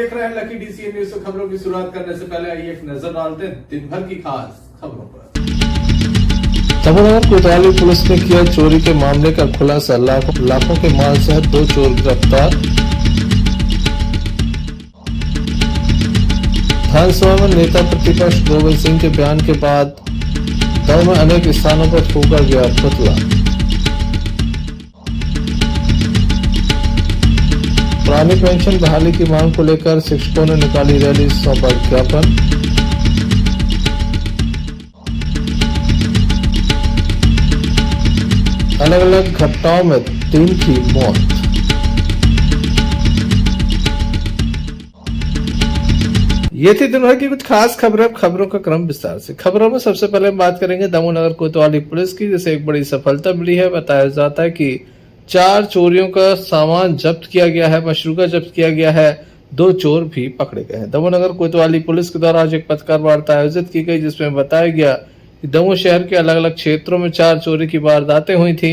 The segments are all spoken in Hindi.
देख रहे हैं लकी डीसीएन न्यूज। खबरों की शुरुआत करने से पहले आइए एक नजर डालते हैं दिन भर की खास खबरों पर। तमुनगर कोतवाली पुलिस ने किया चोरी के मामले का खुलासा। लाखों के माल सहित 2 चोर गिरफ्तार। विधानसभा में नेता प्रतिपक्ष गोविंद सिंह के बयान के बाद दमोह में अनेक स्थानों पर फूंका गया पुतला। पुरानी पेंशन बहाली की मांग को लेकर शिक्षकों ने निकाली रैली, सौंपा ज्ञापन। अलग अलग घटनाओं में 3 की मौत। ये थी दिन भर की कुछ खास खबरें। खबरों का क्रम विस्तार से। खबरों में सबसे पहले हम बात करेंगे दमोह नगर कोतवाली पुलिस की, जिसे एक बड़ी सफलता मिली है। बताया जाता है कि 4 चोरियों का सामान जब्त किया गया है, मशरूका जब्त किया गया है, 2 चोर भी पकड़े गए हैं। दमोह नगर कोतवाली पुलिस के द्वारा आज एक पत्रकार वार्ता आयोजित की गई, जिसमें बताया गया कि दमोह शहर के अलग अलग क्षेत्रों में 4 चोरी की वारदातें हुई थी,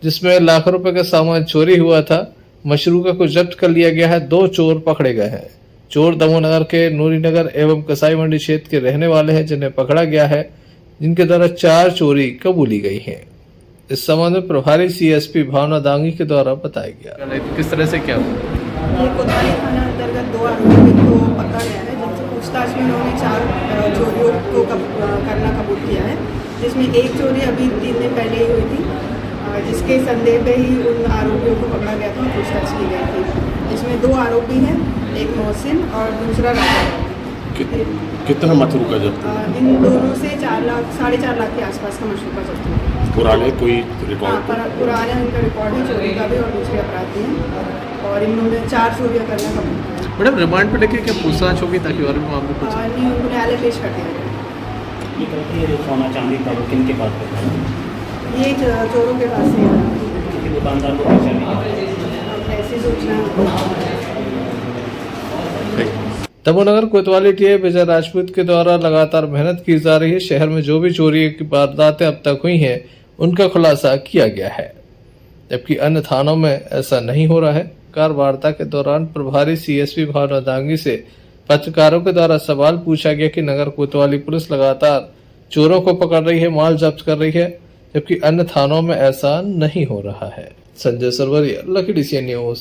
जिसमें लाखों रुपए का सामान चोरी हुआ था। मशरूका को जब्त कर लिया गया है, 2 चोर पकड़े गए हैं। चोर दमोह नगर के नूरी नगर एवं कसाई मंडी क्षेत्र के रहने वाले हैं, जिन्हें पकड़ा गया है, जिनके द्वारा 4 चोरी कबूली गई है। इस संबंध में प्रभारी सीएसपी भावना दांगी के द्वारा बताया गया। किस तरह से क्या हुआ? ये कोतवाली थाना अंतर्गत 2 आरोपियों को पकड़ा गया है, जिनसे पूछताछ में उन्होंने 4 चोरियों को करना कबूल किया है, जिसमें एक चोरी अभी 3 दिन पहले ही हुई थी, जिसके संदेह पे ही उन आरोपियों को पकड़ा गया था और पूछताछ की गई थी। इसमें 2 आरोपी हैं, एक मोहसिन और दूसरा राजा। कितना मशरूका जब्त? इन दोनों से 4 लाख 4.5 लाख के आसपास का मशरूका जब्त हुआ। पुराने कोई रिकॉर्ड? पुराने उनका रिकॉर्ड है चोरी का भी और दूसरे अपराधी हैं, और इन्होंने 4 चोरियाँ करना कबूल। मैडम रिमांड पे लेके क्या पूछताछ होगी ताकि और भी मामले कुछ नहीं, उनको न्यायालय पेश कर दिया गया। ये कहती है सोना चांदी का किन के पास है? ये चोरों के पास है। किसी दुकानदार को पहचान ऐसी सूचना। दमोह नगर कोतवाली टीए विजय राजपूत के द्वारा लगातार मेहनत की जा रही है। शहर में जो भी चोरी की वारदातें अब तक हुई हैं, उनका खुलासा किया गया है, जबकि अन्य थानों में ऐसा नहीं हो रहा है। कार वार्ता के दौरान प्रभारी सीएसपी भावना दांगी से पत्रकारों के द्वारा सवाल पूछा गया कि नगर कोतवाली पुलिस लगातार चोरों को पकड़ रही है, माल जब्त कर रही है, जबकि अन्य थानों में ऐसा नहीं हो रहा है। Sanjay Sarwaria, Lucky DCN news,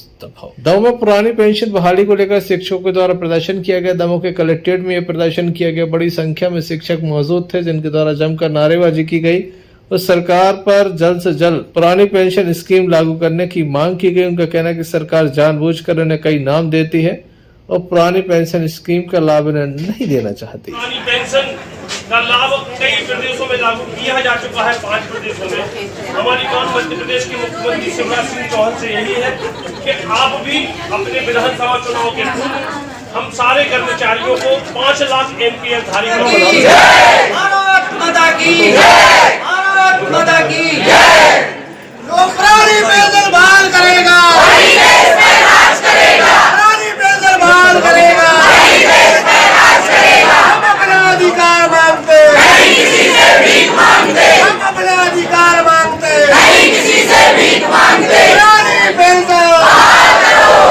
Damoh में पुरानी पेंशन बहाली को लेकर शिक्षकों के द्वारा प्रदर्शन किया गया। दमोह के कलेक्ट्रेट में यह प्रदर्शन किया गया। बड़ी संख्या में शिक्षक मौजूद थे, जिनके द्वारा जमकर नारेबाजी की गई और सरकार पर जल्द से जल्द पुरानी पेंशन स्कीम लागू करने की मांग की गई। उनका कहना है कि सरकार जानबूझकर उन्हें कई नाम देती है और पुरानी पेंशन स्कीम का लाभ इन्हें नहीं देना चाहती। पुरानी पेंशन का लाभ कई प्रदेशों में लागू किया जा चुका है, 5 प्रदेशों में। हमारी मांग मध्य प्रदेश के मुख्यमंत्री शिवराज सिंह चौहान से यही है कि आप भी अपने विधानसभा चुनाव के पूर्व हम सारे कर्मचारियों को 5 लाख एनपीएस धारी पुरानी पेंशन बहाल करेगा, पुरानी पेंशन बहाल करेगा, हम अपना अधिकार मांगते, हम अपना अधिकार मांगते, पुरानी पेंशन,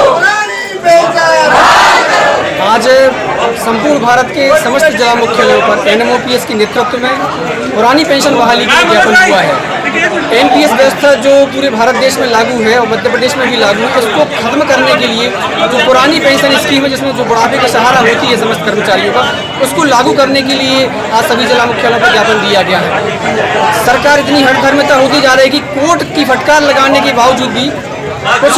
पुरानी पेंशन। आज संपूर्ण भारत के समस्त जिला मुख्यालयों पर एनएमओपीएस के नेतृत्व में पुरानी पेंशन बहाली का ज्ञापन हुआ है। एनपीएस व्यवस्था जो पूरे भारत देश में लागू है और मध्य प्रदेश में भी लागू है, उसको खत्म करने के लिए जो पुरानी पेंशन स्कीम है, जिसमें जो बुढ़ापे का सहारा होती है समस्त कर्मचारियों का, उसको लागू करने के लिए आज सभी जिला मुख्यालयों पर ज्ञापन दिया गया है। सरकार इतनी हठधर्मिता होती जा रही है कि कोर्ट की फटकार लगाने के बावजूद भी कुछ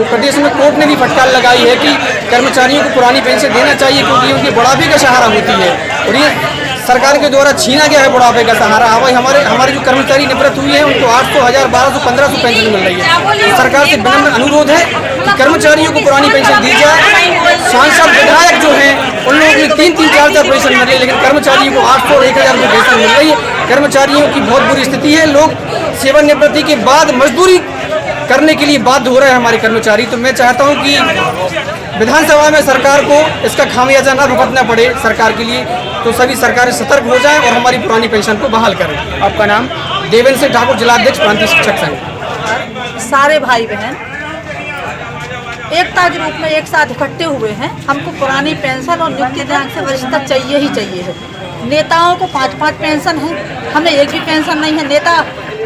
प्रदेश में कोर्ट ने भी फटकार लगाई है कि कर्मचारियों को पुरानी पेंशन देना चाहिए, क्योंकि उनकी बुढ़ापे का सहारा होती है और ये सरकार के द्वारा छीना गया है बुढ़ापे का सहारा। हमारे जो कर्मचारी निवृत्त हुए हैं, उनको 800, 1000, 1200, 1500 पेंशन मिल रही है। सरकार से विनम्र अनुरोध है कि कर्मचारियों को पुरानी पेंशन दी जाए। सांसद विधायक जो हैं, उन लोगों को 3-3, 4-4 पेंशन मिल रही है, लेकिन कर्मचारियों को 800 और 1000 रुपये पेंशन मिल रही है। कर्मचारियों की बहुत बुरी स्थिति है। लोग सेवानिवृत्ति के बाद मजदूरी करने के लिए बाध्य हो रहे हैं हमारे कर्मचारी। तो मैं चाहता हूं कि विधानसभा में सरकार को इसका खामियाजा न भुगतना पड़े सरकार के लिए, तो सभी सरकारें सतर्क हो जाएं और हमारी पुरानी पेंशन को बहाल करें। आपका नाम? देवेंद्र सिंह ठाकुर, जिलाध्यक्ष प्रांतीय शिक्षक संघ। सारे भाई बहन एकता के रूप में एक साथ इकट्ठे हुए हैं। हमको पुरानी पेंशन और नियुक्ति दिनांक से वरिष्ठता चाहिए ही चाहिए है। नेताओं को 5-5 पेंशन है, हमें एक भी पेंशन नहीं है। नेता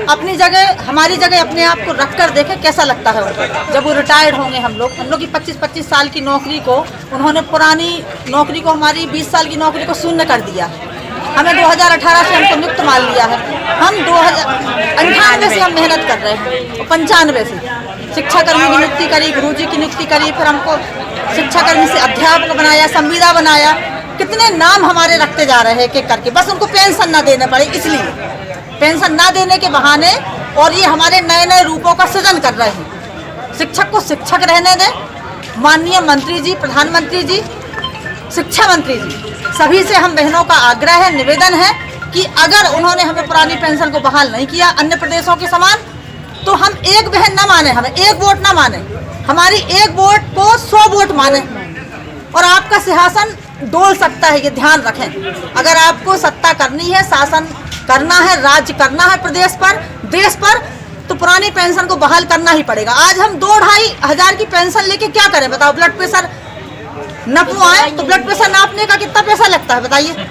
अपनी जगह, हमारी जगह अपने आप को रख कर देखें कैसा लगता है उनको। जब वो रिटायर्ड होंगे, हम लोग की 25-25 साल की नौकरी को उन्होंने, पुरानी नौकरी को, हमारी 20 साल की नौकरी को शून्य कर दिया। हमें 2018 से हमको नियुक्त मान लिया है। हम 2098 से हम मेहनत कर रहे हैं और 95 से शिक्षाकर्मी की नियुक्ति करी, गुरुजी की नियुक्ति करी, फिर हमको शिक्षाकर्मी से अध्यापक बनाया, संविदा बनाया। कितने नाम हमारे रखते जा रहे हैं एक एक करके, बस उनको पेंशन ना देने पड़े इसलिए। पेंशन ना देने के बहाने और ये हमारे नए नए रूपों का सृजन कर रहे हैं। शिक्षक को शिक्षक रहने दें। माननीय मंत्री जी, प्रधानमंत्री जी, शिक्षा मंत्री जी, सभी से हम बहनों का आग्रह है, निवेदन है कि अगर उन्होंने हमें पुरानी पेंशन को बहाल नहीं किया अन्य प्रदेशों के समान, तो हम एक बहन ना माने, हमें एक वोट ना माने, हमारी एक वोट को 100 वोट माने और आपका सिंहासन डोल सकता है, ये ध्यान रखें। अगर आपको सत्ता करनी है, शासन करना है, राज्य करना है प्रदेश पर, देश पर, तो पुरानी पेंशन को बहाल करना ही पड़ेगा। आज हम 2-2.5 हज़ार की पेंशन लेके क्या करें बताओ? ब्लड प्रेशर नपो आए तो ब्लड प्रेशर नापने का कितना पैसा लगता है बताइए?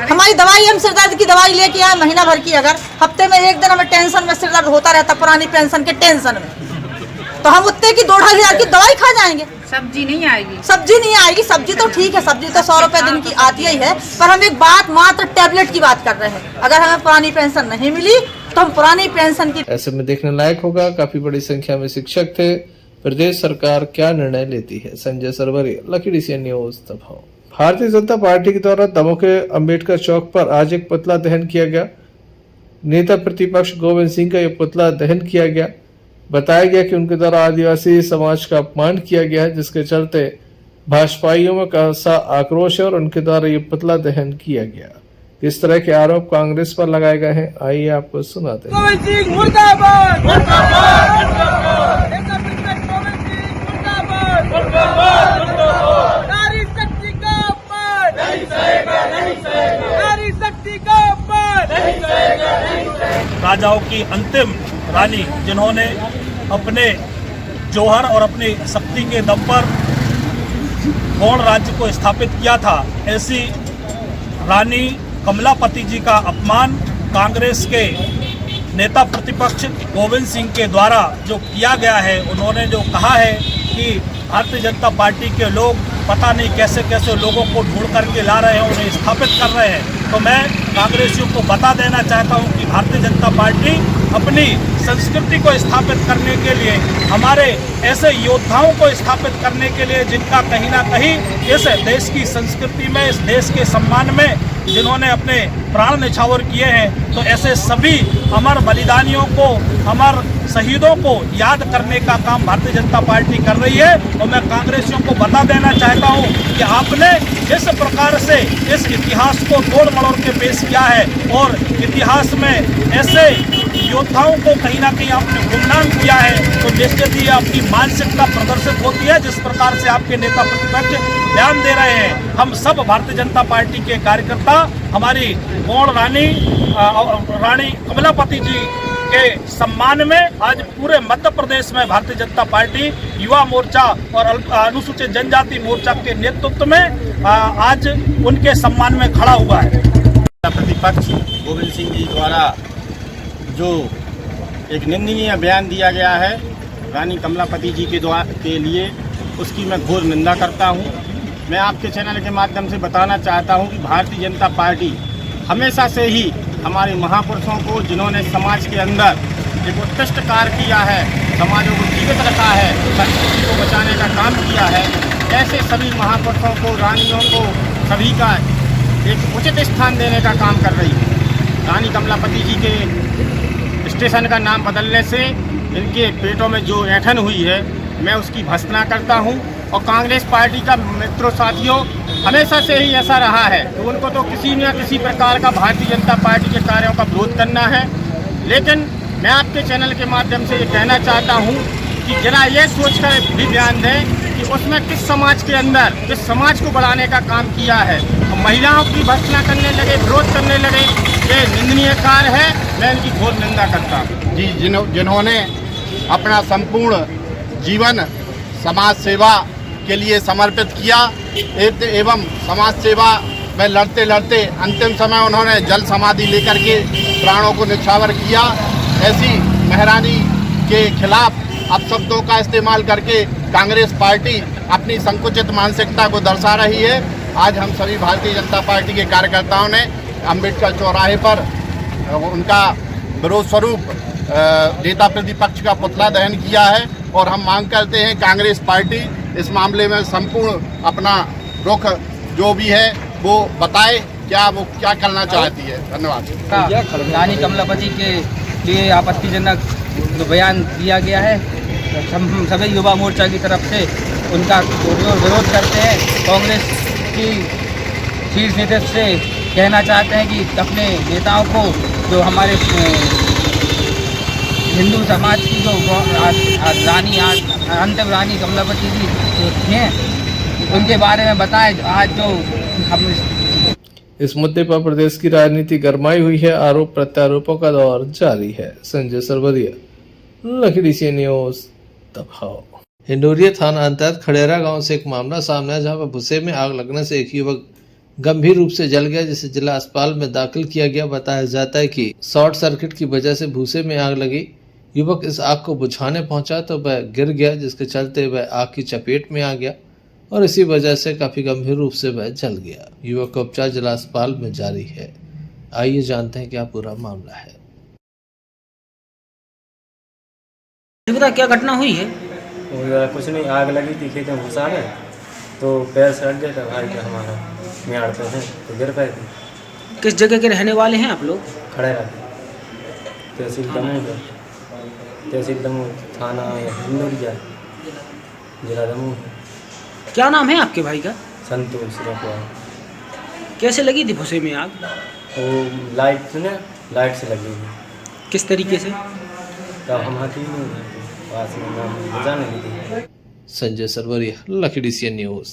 हमारी दवाई, हम सिर दर्द की दवाई लेके आए महीना भर की, अगर हफ्ते में एक दिन हमें टेंशन में सिर दर्द होता रहता पुरानी पेंशन के टेंशन में, तो हम उतने की 2-2.5 हज़ार की दवाई खा जाएंगे। सब्जी नहीं आएगी, सब्जी नहीं आएगी। सब्जी तो ठीक है, सब्जी तो 100 रुपए दिन की आती ही है, पर हम एक बात मात्र टैबलेट की बात कर रहे हैं। अगर हमें पुरानी पेंशन नहीं मिली तो हम पुरानी पेंशन की। ऐसे में देखने लायक होगा, काफी बड़ी संख्या में शिक्षक थे। प्रदेश सरकार क्या निर्णय लेती है। Sanjay Sarwari, lucky DCN news, Damoh. Bharatiya Janata party के द्वारा दमोह के अंबेडकर चौक पर आज एक पुतला दहन किया गया। नेता प्रतिपक्ष गोविंद सिंह का यह पुतला दहन किया गया। बताया गया कि उनके द्वारा आदिवासी समाज का अपमान किया गया है, जिसके चलते भाजपाइयों में खासा आक्रोश है और उनके द्वारा ये पुतला दहन किया गया। इस तरह के आरोप कांग्रेस पर लगाए गए हैं। आइए आपको सुनाते हैं। गोविंद सिंह मुर्दाबाद, नारी शक्ति का अपमान नहीं सहेगा, नहीं सहेगा, नारी शक्ति का अपमान नहीं सहेगा, नहीं सहेगा। राजाओं की अंतिम रानी, जिन्होंने अपने जौहर और अपनी शक्ति के दम पर गौड़ राज्य को स्थापित किया था, ऐसी रानी कमलापति जी का अपमान कांग्रेस के नेता प्रतिपक्ष गोविंद सिंह के द्वारा जो किया गया है। उन्होंने जो कहा है कि भारतीय जनता पार्टी के लोग पता नहीं कैसे कैसे लोगों को ढूंढ करके ला रहे हैं, उन्हें स्थापित कर रहे हैं। तो मैं कांग्रेसियों को बता देना चाहता हूं कि भारतीय जनता पार्टी अपनी संस्कृति को स्थापित करने के लिए, हमारे ऐसे योद्धाओं को स्थापित करने के लिए जिनका कहीं ना कहीं इस देश की संस्कृति में, इस देश के सम्मान में जिन्होंने अपने प्राण न्यौछावर किए हैं, तो ऐसे सभी अमर बलिदानियों को, अमर शहीदों को याद करने का काम भारतीय जनता पार्टी कर रही है। और मैं कांग्रेसियों को बता देना चाहता हूं कि आपने जिस प्रकार से इस इतिहास को तोड़ मरोड़ के पेश किया है और इतिहास में ऐसे योद्धाओं को कहीं ना कहीं आपने गुमनाम किया है, तो निश्चित ही आपकी मानसिकता प्रदर्शित होती है। जिस प्रकार से आपके नेता प्रतिपक्ष बयान दे रहे हैं, हम सब भारतीय जनता पार्टी के कार्यकर्ता हमारी गौड़ रानी कमलापति जी के सम्मान में आज पूरे मध्य प्रदेश में भारतीय जनता पार्टी युवा मोर्चा और अनुसूचित जनजाति मोर्चा के नेतृत्व में आज उनके सम्मान में खड़ा हुआ है। प्रतिपक्ष गोविंद सिंह जी द्वारा जो एक निंदनीय बयान दिया गया है रानी कमलापति जी के लिए, उसकी मैं घोर निंदा करता हूं। मैं आपके चैनल के माध्यम से बताना चाहता हूं कि भारतीय जनता पार्टी हमेशा से ही हमारे महापुरुषों को, जिन्होंने समाज के अंदर एक उत्कृष्ट कार्य किया है, समाजों को जीवित रखा है, संस्कृति को बचाने का काम किया है, ऐसे सभी महापुरुषों को, रानियों को, सभी का एक उचित स्थान देने का काम कर रही है। रानी कमलापति जी के स्टेशन का नाम बदलने से इनके पेटों में जो ऐंठन हुई है, मैं उसकी भर्त्सना करता हूं। और कांग्रेस पार्टी का मित्रों साथियों हमेशा से ही ऐसा रहा है कि उनको तो किसी न किसी प्रकार का भारतीय जनता पार्टी के कार्यों का विरोध करना है। लेकिन मैं आपके चैनल के माध्यम से ये कहना चाहता हूं कि जरा ये सोचकर भी बयान दें कि उसमें किस समाज के अंदर, किस समाज को बढ़ाने का काम किया है। महिलाओं की भर्त्सना करने लगे, विरोध करने लगे, ये निंदनीय कार्य है। मैं इनकी घोर निंदा करता हूँ। जी, जिन्होंने अपना संपूर्ण जीवन समाज सेवा के लिए समर्पित किया एवं समाज सेवा में लड़ते लड़ते अंतिम समय उन्होंने जल समाधि लेकर के प्राणों को निछावर किया। ऐसी महारानी के खिलाफ अपशब्दों का इस्तेमाल करके कांग्रेस पार्टी अपनी संकुचित मानसिकता को दर्शा रही है। आज हम सभी भारतीय जनता पार्टी के कार्यकर्ताओं ने अम्बेडकर चौराहे पर उनका विरोध स्वरूप नेता प्रतिपक्ष का पुतला दहन किया है और हम मांग करते हैं कांग्रेस पार्टी इस मामले में संपूर्ण अपना रुख जो भी है वो बताए, वो क्या करना चाहती है। धन्यवाद। रानी कमलापति के लिए आपत्तिजनक जो बयान दिया गया है, हम सभी युवा मोर्चा की तरफ से उनका विरोध करते हैं। कांग्रेस की शीर्ष नेतृत्व से कहना चाहते हैं कि अपने नेताओं को जो हमारे हिंदू समाज की जो रानी अंतिम रानी कमलापति जी हैं उनके बारे में बताएं। आज जो हम इस मुद्दे पर प्रदेश की राजनीति गरमाई हुई है। आरोप प्रत्यारोपों का दौर जारी है। संजय सरवरिया, लखीडी सी न्यूज, दबाव। हिंडोरिया थाना अंतर्गत खड़ेरा गांव से एक मामला सामने आया, जहां पर भूसे में आग लगने से एक युवक गंभीर रूप से जल गया, जिसे जिला अस्पताल में दाखिल किया गया। बताया जाता है कि शॉर्ट सर्किट की वजह से भूसे में आग लगी। युवक इस आग को बुझाने पहुंचा तो वह गिर गया, जिसके चलते वह आग की चपेट में आ गया और इसी वजह से काफी गंभीर रूप से वह जल गया। युवक का उपचार जिला अस्पताल में जारी है। आइए जानते हैं क्या पूरा मामला है। क्या घटना हुई है? कुछ नहीं, आग लगी थी खेत में भूसा में, तो पैर सड़ गया था भाई का हमारा, मियाड़ पे हैं तो गिर पाए थे। किस जगह के रहने वाले हैं आप लोग? खड़े रहते तहसील दमोह थाना हिंडोरिया जिला दमोह। क्या नाम है आपके भाई का? संतोष रखवा। कैसे लगी थी भूसे में आग? वो लाइट से लगी थी। किस तरीके से? तो हम हाथी पास में जाने लगी। संजय सरवरिया, लखीडी सी न्यूज।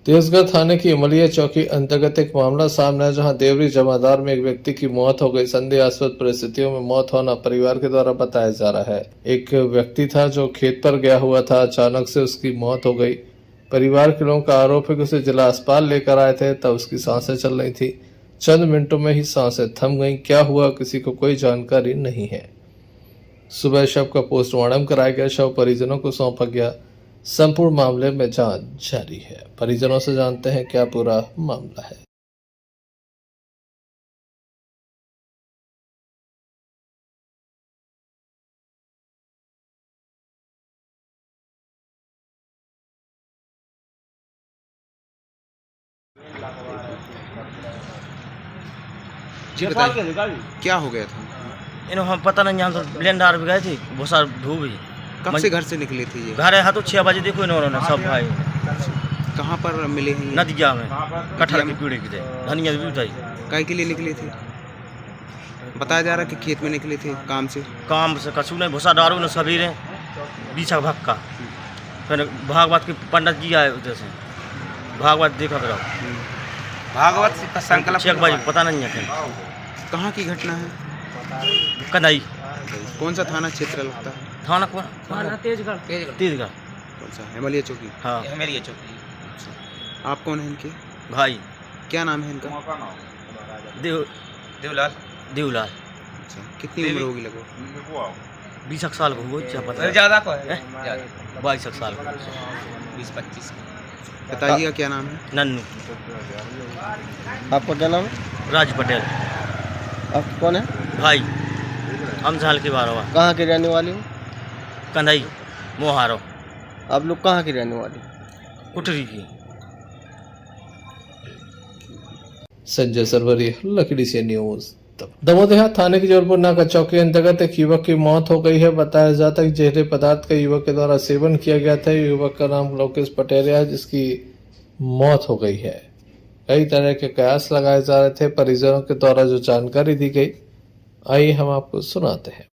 तेजगढ़ थाने की अमलिया चौकी अंतर्गत एक मामला सामने आया, जहां देवरी जमादार में एक व्यक्ति की मौत हो गई। संदेहास्पद परिस्थितियों में मौत होना परिवार के द्वारा बताया जा रहा है। एक व्यक्ति था जो खेत पर गया हुआ था, अचानक से उसकी मौत हो गई। परिवार के लोगों का आरोप है कि उसे जिला अस्पताल लेकर आए थे, तब उसकी सांसें चल रही थी। चंद मिनटों में ही सांसें थम गईं। क्या हुआ, किसी को कोई जानकारी नहीं है। सुबह शव का पोस्टमार्टम कराया गया, शव परिजनों को सौंपा गया। संपूर्ण मामले में जांच जारी है। परिजनों से जानते हैं क्या पूरा मामला है। जी बताइए, क्या हो गया था? हम पता नहीं, यहाँ तो ब्लेंडर भी गए थे, बहुत सारा धूप ही। कब से घर से निकले थे ये? घर है तो 6 बजे देखो इन्होंने सब भाई। कहाँ पर मिले हैं? नदिया में कटहल की पेड़ की थे, धनिया भी उठाई। काय के लिए निकले थे? बताया जा रहा है कि खेत में निकले थे काम से कछू नहीं, भूसा डारू ने सवेरे बीछा भक्का। फिर भागवत के पंडित जी आए उधर से, भागवत देखा करो। भागवत का संकल्प 6 बजे पता नहीं है। कहाँ की घटना है? कन्हई। कौन सा थाना क्षेत्र लगता है? थाना तेजगढ़। कौन सा? अमलिया चौकी। हाँ, अमलिया चौकी। आप कौन है इनके भाई? क्या नाम है इनका? देवलाल। अच्छा, कितनी उम्र होगी लगभग? 20 साल को हो पता ज्यादा को है? 22 साल को, 20-25। बताइएगा क्या नाम है? नन्नू। आपका क्या नाम है? राज पटेल। आप कौन है? भाई हम झाल के बारवा। कहाँ के रहने वाले हो? कन्हई मोहारो। आप लोग कहाँ के रहने वाले? कुटरी की। संजय सरवरिया, लखीडी सी न्यूज। दमोह थाने की जोरपुर नाका चौकी अंतर्गत एक युवक की मौत हो गई है। बताया जाता है कि जहरीले पदार्थ का युवक के द्वारा सेवन किया गया था। युवक का नाम लोकेश पटेल है, जिसकी मौत हो गई है। कई तरह के कयास लगाए जा रहे थे। परिजनों के द्वारा जो जानकारी दी गई, आइए हम आपको सुनाते हैं।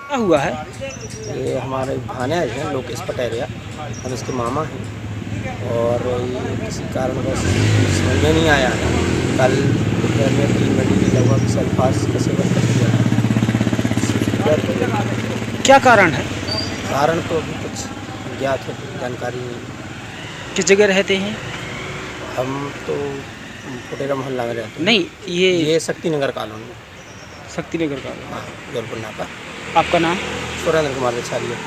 क्या हुआ है? ये हमारे भानेज हैं लोकेश पटेरिया, हम इसके मामा हैं और ये किसी कारणवश समझ में नहीं आया है। कल दोपहर में 3 बजे के लगभग सल्फास का सेवन कर दिया है। क्या कारण है? कारण तो अभी कुछ ज्ञात है, जानकारी नहीं। किस जगह रहते हैं? हम तो पटेरा मोहल्ला में रहते हैं। नहीं, ये शक्ति नगर कॉलोनी, शक्ति नगर का। हाँ, जौनपुर नाका। आपका नाम? सुरेंद्र कुमार विछारिया।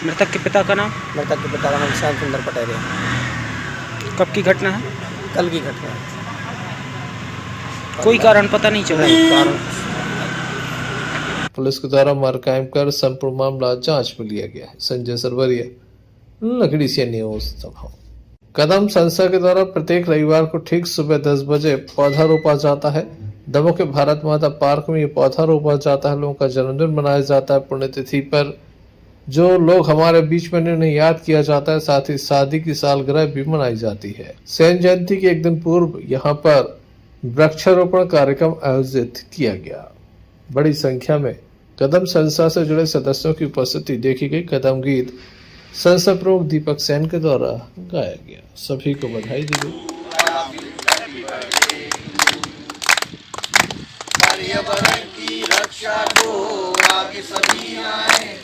मृतक के पिता का नाम? मृतक के पिता का नाम श्याम सुंदर पटेरिया। कब की घटना है? कल की घटना है। कोई कारण पता नहीं चला? कारण पुलिस के द्वारा मार कायम कर संपूर्ण मामला जांच में लिया गया है। संजय सरवरिया, लकड़ी से न्यूज दबाव। कदम संस्था के द्वारा प्रत्येक रविवार को ठीक सुबह 10 बजे पौधा रोपा जाता है। दमोह के भारत माता पार्क में ये पौधा रोपा जाता है। लोगों का जन्मदिन मनाया जाता है। पुण्यतिथि पर जो लोग हमारे बीच में उन्हें याद किया जाता है, साथ ही शादी की सालगिरह भी मनाई जाती है। सेन जयंती के एक दिन पूर्व यहाँ पर वृक्षारोपण कार्यक्रम आयोजित किया गया। बड़ी संख्या में कदम संस्था से जुड़े सदस्यों की उपस्थिति देखी गई। कदम गीत संस्था प्रमुख दीपक सेन के द्वारा गाया गया। सभी को बधाई दी गई। पर्यावरण की रक्षा को आगे सभी आए,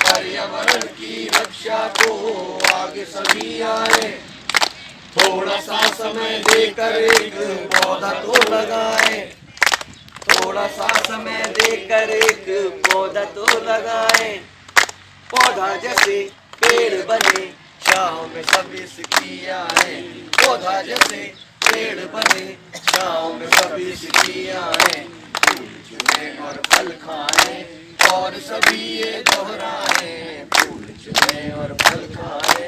पर्यावरण की रक्षा को आगे सभी आए। थोड़ा सा समय देकर एक पौधा तो लगाए, थोड़ा सा समय देकर एक पौधा तो लगाए। पौधा जैसे पेड़ बने छाँव में सभी इसकी आए, पौधा जैसे पेड़ बने छाँव में सभी इसकी आए। फूल चुने और फल खाए और सभी ये दोहराए, फूल चुने और फल खाए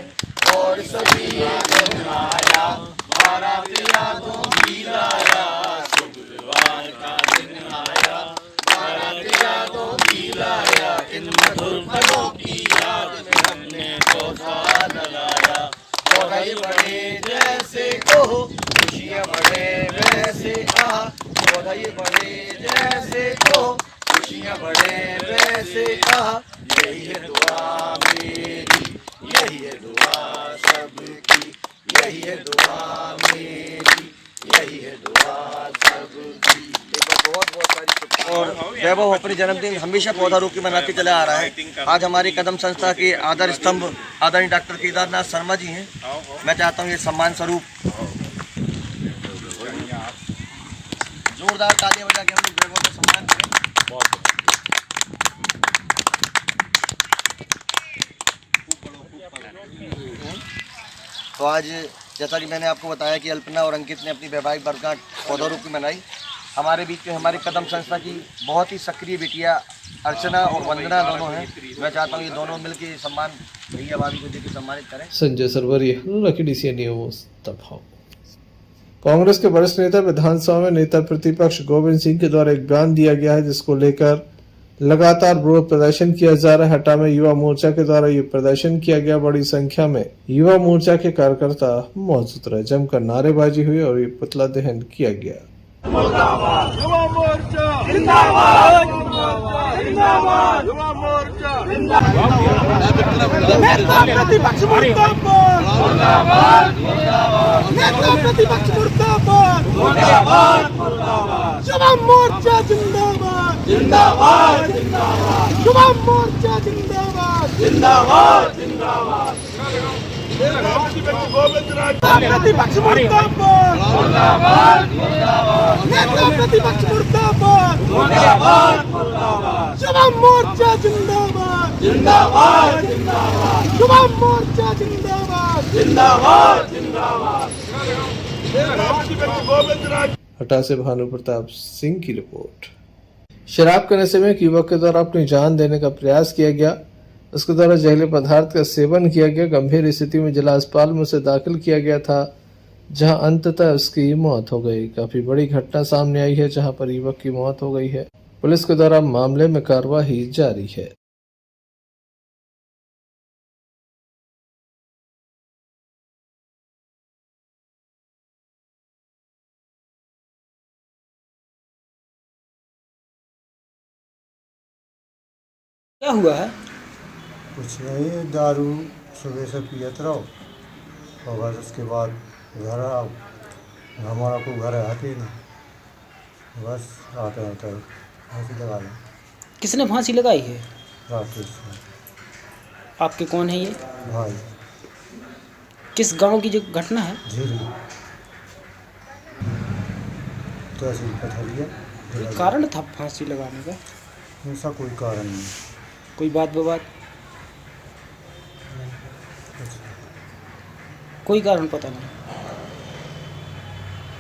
और सभी ये दोहराया। बारात यादों की लाया, शुक्रवार का दिन आया। बारात यादों की लाया, इन मधुर पलों की याद में हमने पौधा लगाया। पौधा ये बढ़े जैसे ओह, खुशियाँ बढ़े वैसे आह। पौधा ये बढ़े जैसे ओह, खुशियाँ बढ़े वैसे आह। यही है दुआ मेरी, यही है दुआ सबकी, यही है दुआ मेरी, यही है दुआ सबकी। और वैभव अपने जन्मदिन हमेशा पौधारोपण की मनाते चला आ रहा है। आज हमारी कदम संस्था के आधार स्तंभ आदरणीय डॉक्टर केदारनाथ शर्मा जी हैं। मैं चाहता हूँ ये सम्मान स्वरूप जोरदार तालियां बजा के हम लोग वैभव का सम्मान करें। तो आज जैसा कि मैंने आपको बताया कि अल्पना और अंकित ने अपनी वैवाहिक वर्षगांठ पौधारोपण मनाई। हमारे बीच में हमारी कदम संस्था की बहुत ही सक्रिय बिटिया अर्चना और वंदना दोनों हैं। मैं चाहता हूँ ये दोनों मिलकर सम्मान भैया भाभी को देकर सम्मानित करें। संजय सरवरिया, लकड़ी से न्यूज दबाव। कांग्रेस के वरिष्ठ नेता विधानसभा में नेता प्रतिपक्ष गोविंद सिंह के द्वारा एक बयान दिया गया है, जिसको लेकर लगातार विरोध प्रदर्शन किया जा रहा है। हटा में युवा मोर्चा के द्वारा ये प्रदर्शन किया गया। बड़ी संख्या में युवा मोर्चा के कार्यकर्ता मौजूद रहे। जमकर नारेबाजी हुई और ये पुतला दहन किया गया। युवा मोर्चा जिंदाबाद, जिंदाबाद, युवा मोर्चा जिंदाबाद, नेता प्रतिपक्ष मुर्दाबाद, नेता प्रतिपक्ष मुर्दाबाद, युवा मोर्चा जिंदाबाद, जिंदाबाद, युवा मोर्चा जिंदाबाद, जिंदाबाद, प्रतिपक्ष मुर्दाबाद, नेता प्रतिपक्ष मुर्दाबाद, युवा मोर्चा जिंदाबाद, जिंदाबाद, युवा मोर्चा जिंदाबाद, जिंदाबाद, हटा से भानु प्रताप सिंह की रिपोर्ट। शराब के नशे में एक युवक के द्वारा अपनी जान देने का प्रयास किया गया। उसके द्वारा जहरीले पदार्थ का सेवन किया गया। गंभीर स्थिति में जिला अस्पताल में उसे दाखिल किया गया था, जहां अंततः उसकी मौत हो गई। काफी बड़ी घटना सामने आई है, जहां पर युवक की मौत हो गई है। पुलिस के द्वारा मामले में कार्रवाई जारी है। क्या हुआ है? कुछ नहीं, दारू सुबह से पियत रहो और बस उसके बाद घर आओ, हमारा को घर आते ना, बस आते आते फांसी लगा लो। किसने फांसी लगाई है? राकेश आपके कौन है ये भाई। किस गांव की जो घटना है? झीरी तहसील पथरिया। कोई कारण था फांसी लगाने का? ऐसा कोई कारण नहीं। कोई बात बबात? कोई कारण पता नहीं।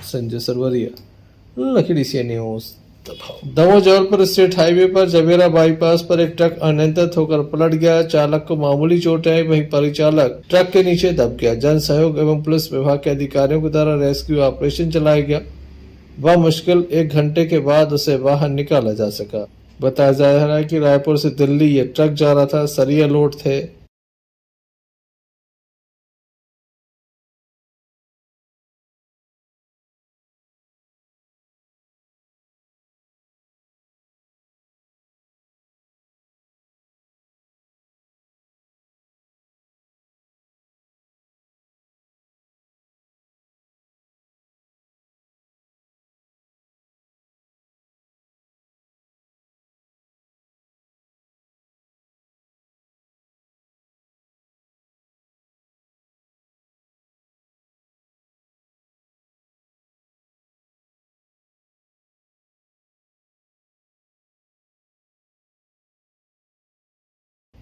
संजय सरवरिया, लकड़ी से news. Damoh Jabalpur state highway पर जवेरा बाईपास पर एक ट्रक अनियंत्रित होकर पलट गया। चालक को मामूली चोटें आई, वहीं परिचालक ट्रक के नीचे दब गया। जन सहयोग एवं पुलिस विभाग के अधिकारियों के द्वारा रेस्क्यू ऑपरेशन चलाया गया। वह मुश्किल 1 घंटे के बाद उसे बाहर निकाला जा सका। बताया जा रहा है कि रायपुर से दिल्ली ये ट्रक जा रहा था, सरिया लोड थे।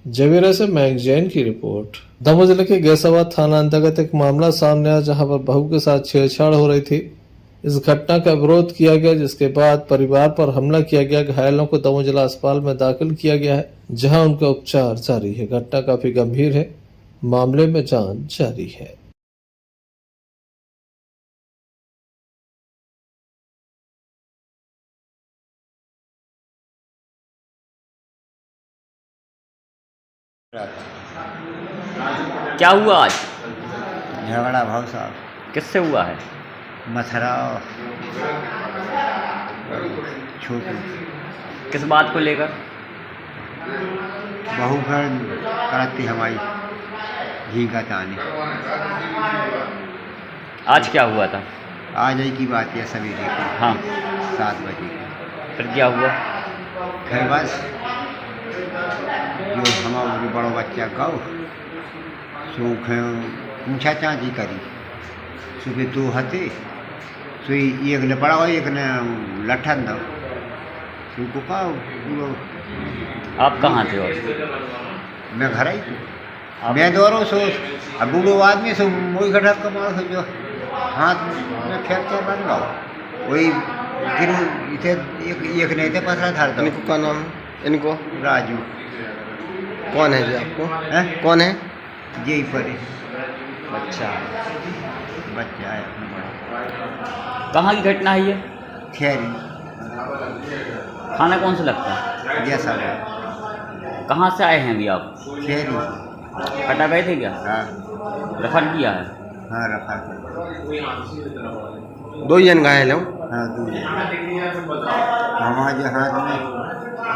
जवेरा से मैंग जैन की रिपोर्ट। दमोह जिले के गैसाबाद थाना अंतर्गत एक मामला सामने आया, जहां पर बहू के साथ छेड़छाड़ हो रही थी। इस घटना का विरोध किया गया, जिसके बाद परिवार पर हमला किया गया। घायलों को दमोह जिला अस्पताल में दाखिल किया गया है, जहां उनका उपचार जारी है। घटना काफी गंभीर है, मामले में जांच जारी है। क्या हुआ आज? झगड़ा भाव साहब। किससे हुआ है? मथुरा और छोटू। किस बात को लेकर? बहू घर करती हमारी झींगा ताने। आज क्या हुआ था? आज ही की बात है, सवेरे की। हाँ, 7 बजे की। फिर क्या हुआ? फिर बस जो हमारा बड़ो बच्चा कहो सूख पूछा चाची करी। सुबह 2 हथे सुई, एक ने पड़ा हो, एक ने लठन दो। सुको कहो आप कहाँ थे? और मैं घर आई थी। मैं दौड़ो सो अब बूढ़ो आदमी सो मोई गढ़ा कमा सो जो हाथ में फ्रैक्चर बन गया। वही फिर इथे एक ने थे पसरा था। इनको क्या नाम? इनको राजू। कौन है जी आपको? है? कौन है? यही पर अच्छा, बच्चा है अपना बड़ा। कहाँ की घटना है ये? खैरी। खाना कौन सा लगता है? जैसा कहाँ से आए हैं अभी आप? खैरी। हटा गए थे क्या? हाँ। रेफर किया है? हाँ, रेफर। 2 जन घायल हो? हाँ, 2 जन। हमारे हाथ में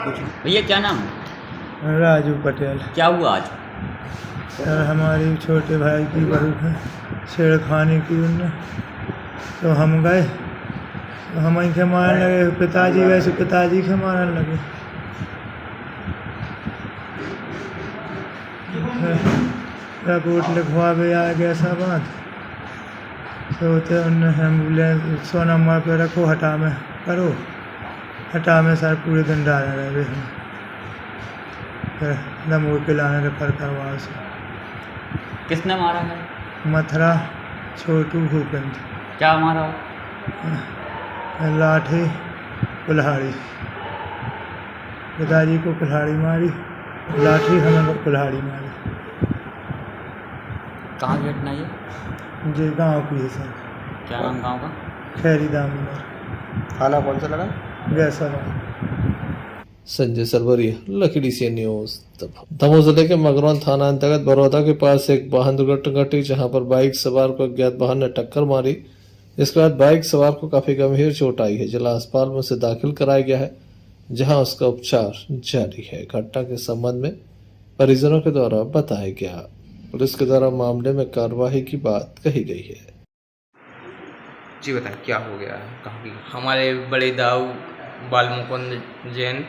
कुछ। भैया क्या नाम है? राजू पटेल। क्या हुआ आज? सर हमारी छोटे भाई की बहू है, छेड़खानी की उनने, तो हम गए, तो हम इनके मारने लगे। पिताजी गए तो पिताजी के मारने लगे। रिपोर्ट लिखवा भी आ गया सब बात, तो उन्हें एम्बुलेंस 100 नंबर पे रखो, हटा में करो। हटा में सर पूरे दिन डाले रहे हम, फिर दमोह के लाने रेफर करवा से। किसने मारा है? मथुरा छोटू भूपेंद्र। क्या मारा? लाठी कुल्हाड़ी। पिताजी को कुल्हाड़ी मारी, लाठी हमें कुल्हाड़ी मारी। कहाँ की घटना ये? जी गाँव की है सर। क्या नाम गाँव का? खैरी दामोदर। थाना कौन सा लगा? गैसाबाद। संजय सरवरिया, लकड़ी से न्यूज। दमोह जिले के मगरौन थाना अंतर्गत बड़ौदा के पास एक वाहन दुर्घटना घटी, जहां पर बाइक सवार को अज्ञात वाहन ने टक्कर मारी। इसके बाद बाइक सवार को काफी गंभीर चोट आई है। जिला अस्पताल में उसे दाखिल कराया गया है। जहां उसका उपचार जारी है। घटना के संबंध में परिजनों के द्वारा बताया गया। पुलिस के द्वारा मामले में कार्रवाई की बात कही गई है। जी बताएं क्या हो गया है, कहाँ की? हमारे बड़े दाऊ बाल मुकुंद जैन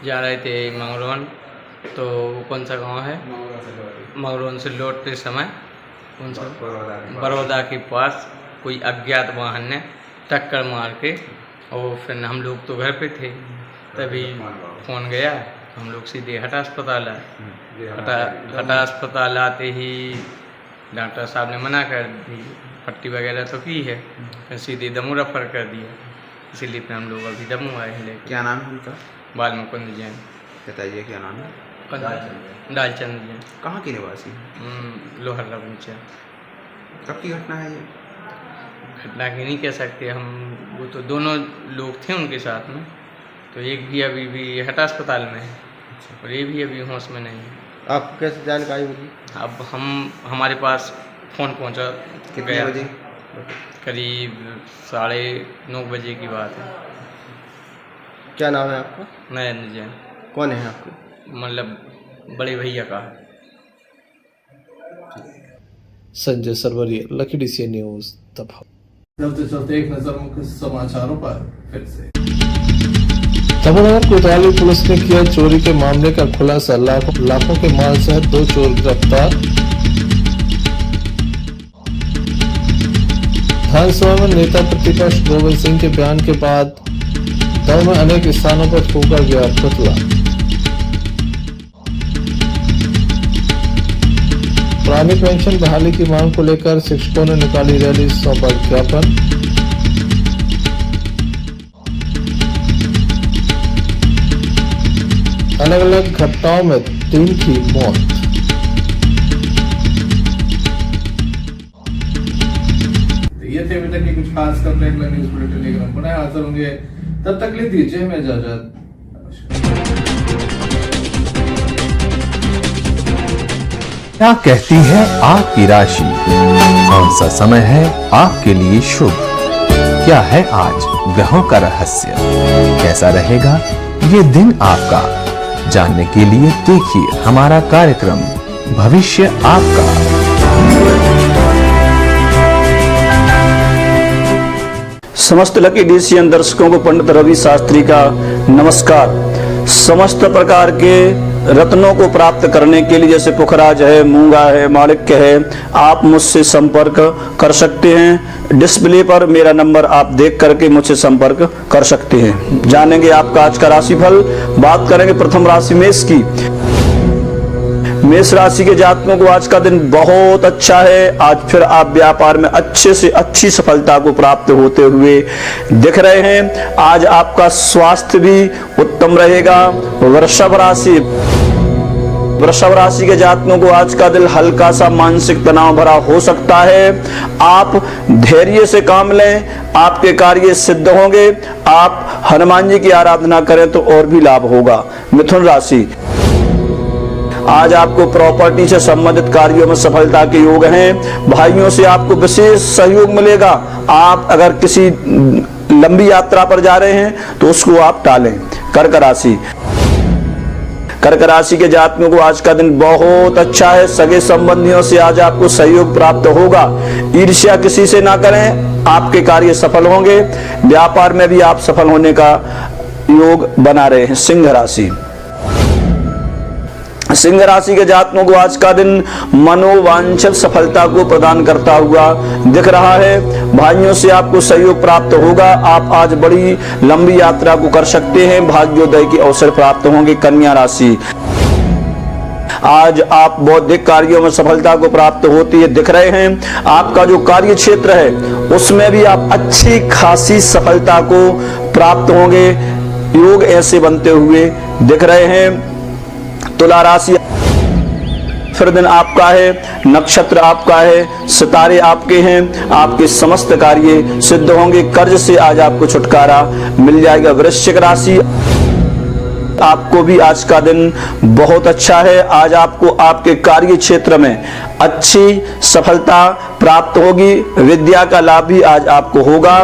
जा रहे थे मंगरौन, तो कौन सा गांव है, मंगरौन से लौटते समय कौन सा बड़ौदा के पास कोई अज्ञात वाहन ने टक्कर मार के, और फिर हम लोग तो घर पे थे, तभी फ़ोन गया, हम लोग सीधे हटा अस्पताल आए। हटा अस्पताल आते ही डॉक्टर साहब ने मना कर दी, पट्टी वगैरह तो की है, फिर सीधे दमू रेफर कर दिया, इसीलिए फिर हम लोग अभी दमू आए हैं लेकर। क्या नाम है उनका? बाल मुकुंद जैन। बताइए क्या नाम है? डालचंद जैन। कहाँ के निवासी? लोहर रबूचा। कब की घटना है ये? घटना की नहीं कह सकते हम, वो तो दोनों लोग थे उनके साथ में, तो एक भी अभी भी हटा अस्पताल में है और ये भी अभी होश में नहीं है। आपको कैसे जानकारी मिली? अब हमारे पास फ़ोन पहुंचा, कितने बजे? करीब 9:30 बजे की बात है। क्या नाम है आपका? नरेंद्र जैन। कौन है आपको? मतलब बड़े भैया का। Sanjay Sarwaria, Lucky DCN news, दफा। चलते चलते एक नजर मुख्य समाचारों पर फिर से। तमिलनाडु कोतवाली पुलिस ने किया चोरी के मामले का खुलासा, लाखों के माल सहित 2 चोर गिरफ्तार। विधानसभा में नेता प्रतिपक्ष गोविंद सिंह के बयान के बाद गांव में अनेक स्थानों पर फूका गया पुतला। पुरानी पेंशन बहाली की मांग को लेकर शिक्षकों ने निकाली रैली, सौंपा ज्ञापन। अलग अलग घटनाओं में 3 की मौत। ये थे अभी तक की कुछ खास खबरें। न्यूज बुलेटिन लेकर हम पुनः हाजिर होंगे, तब तक ले दीजिए हमें इजाजत। क्या कहती है आपकी राशि? कौन सा समय है आपके लिए शुभ? क्या है आज ग्रहों का रहस्य? कैसा रहेगा ये दिन आपका? जानने के लिए देखिए हमारा कार्यक्रम भविष्य आपका। समस्त लकी DCN दर्शकों को पंडित रवि शास्त्री का नमस्कार। समस्त प्रकार के रत्नों को प्राप्त करने के लिए, जैसे पुखराज है, मूंगा है, माणिक्य है, आप मुझसे संपर्क कर सकते हैं। डिस्प्ले पर मेरा नंबर आप देख करके मुझसे संपर्क कर सकते हैं। जानेंगे आपका आज का राशिफल। बात करेंगे प्रथम राशि मेष की। मेष राशि के जातकों को आज का दिन बहुत अच्छा है। आज फिर आप व्यापार में अच्छे से अच्छी सफलता को प्राप्त होते हुए दिख रहे हैं। आज आपका स्वास्थ्य भी उत्तम रहेगा। वृषभ राशि के जातकों को आज का दिन हल्का सा मानसिक तनाव भरा हो सकता है। आप धैर्य से काम लें, आपके कार्य सिद्ध होंगे। आप हनुमान जी की आराधना करें तो और भी लाभ होगा। मिथुन राशि, आज आपको प्रॉपर्टी से संबंधित कार्यों में सफलता के योग हैं। भाइयों से आपको विशेष सहयोग मिलेगा। आप अगर किसी लंबी यात्रा पर जा रहे हैं तो उसको आप टालें। कर्क राशि के जातकों को आज का दिन बहुत अच्छा है। सगे संबंधियों से आज आपको सहयोग प्राप्त होगा। ईर्ष्या किसी से ना करें, आपके कार्य सफल होंगे। व्यापार में भी आप सफल होने का योग बना रहे हैं। सिंह राशि के जातकों को आज का दिन मनोवांछित सफलता को प्रदान करता हुआ दिख रहा है। भाइयों से आपको सहयोग प्राप्त होगा। आप आज बड़ी लंबी यात्रा को कर सकते हैं। भाग्योदय के अवसर प्राप्त होंगे। कन्या राशि, आज आप बौद्धिक कार्यों में सफलता को प्राप्त होती है दिख रहे हैं। आपका जो कार्य क्षेत्र है उसमें भी आप अच्छी खासी सफलता को प्राप्त होंगे। योग ऐसे बनते हुए दिख रहे हैं। तुला राशि, फिर दिन आपका है, नक्षत्र आपका है, सितारे आपके हैं। आपके समस्त कार्य सिद्ध होंगे। कर्ज से आज आपको छुटकारा मिल जाएगा। वृश्चिक राशि, आपको भी आज का दिन बहुत अच्छा है। आज आपको आपके कार्य क्षेत्र में अच्छी सफलता प्राप्त होगी। विद्या का लाभ भी आज आपको होगा।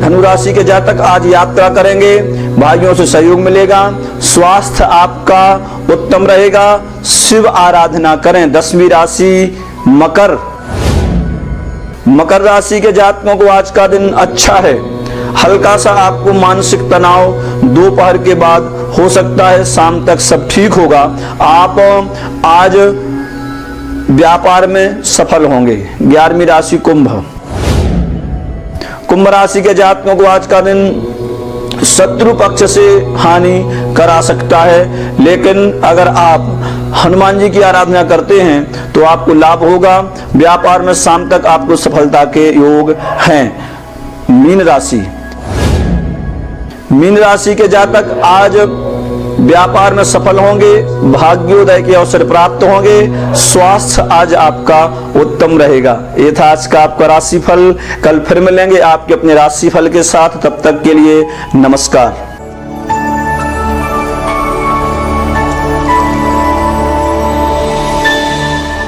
धनु राशि के जातक आज यात्रा करेंगे, भाइयों से सहयोग मिलेगा, स्वास्थ्य आपका उत्तम रहेगा, शिव आराधना करें। 10वीं राशि मकर। मकर राशि के जातकों को आज का दिन अच्छा है। हल्का सा आपको मानसिक तनाव दोपहर के बाद हो सकता है, शाम तक सब ठीक होगा। आप आज व्यापार में सफल होंगे। 11वीं राशि कुंभ। कुंभ राशि के जातकों को आज का दिन शत्रु पक्ष से हानि करा सकता है, लेकिन अगर आप हनुमान जी की आराधना करते हैं तो आपको लाभ होगा। व्यापार में शाम तक आपको सफलता के योग हैं। मीन राशि। मीन राशि के जातक आज व्यापार में सफल होंगे, भाग्योदय के अवसर प्राप्त होंगे, स्वास्थ्य आज आपका उत्तम रहेगा। ये था आज का आपका राशिफल। कल फिर मिलेंगे आपके अपने राशिफल के साथ। तब तक के लिए नमस्कार।